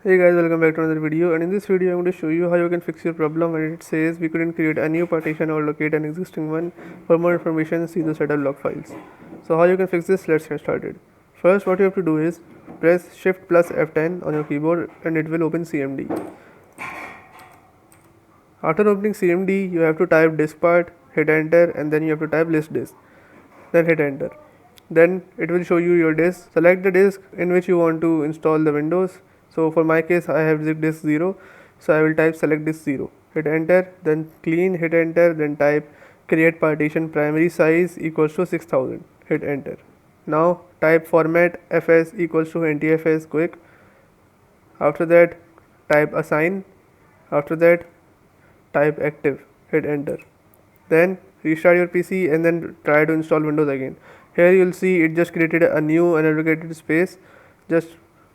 Hey guys, welcome back to another video, and in this video I'm going to show you how you can fix your problem when it says we couldn't create a new partition or locate an existing one. For more information, see the SATA log files. So how you can fix this, let's get started. First, what you have to do is press shift plus F10 on your keyboard and it will open CMD. After opening CMD, you have to type disk part, hit enter, and then you have to type list disk, then hit enter. Then it will show you your disk. Select the disk in which you want to install the windows. So for my case, I have disk 0, so I will type select disk 0, hit enter, then clean, hit enter, then type create partition primary size equals to 6000, hit enter. Now type format fs equals to ntfs quick. After that type assign. After that type active, hit enter. Then restart your PC and then try to install Windows again. Here you will see it just created a new unallocated space. Just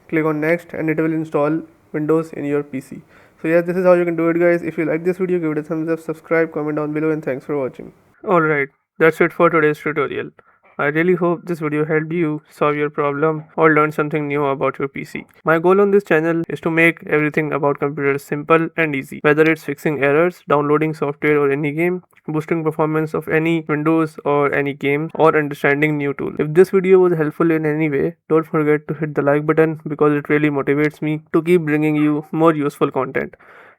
click on next and it will install Windows in your PC. So yes, this is how you can do it, guys. If you like this video, give it a thumbs up, subscribe, comment down below, and thanks for watching. Alright, that's it for today's tutorial. I really hope this video helped you solve your problem or learn something new about your PC. My goal on this channel is to make everything about computers simple and easy, whether it's fixing errors, downloading software or any game, boosting performance of any Windows or any game, or understanding new tools. If this video was helpful in any way, don't forget to hit the like button because it really motivates me to keep bringing you more useful content.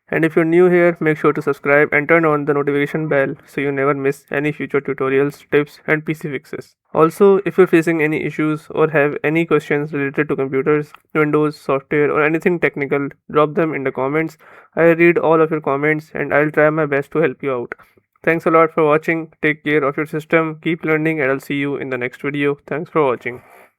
And if you're new here, make sure to subscribe and turn on the notification bell so you never miss any future tutorials, tips and PC fixes. Also, if you're facing any issues or have any questions related to computers, Windows, software or anything technical, drop them in the comments. I read all of your comments and I'll try my best to help you out. Thanks a lot for watching. Take care of your system, keep learning, and I'll see you in the next video. Thanks for watching.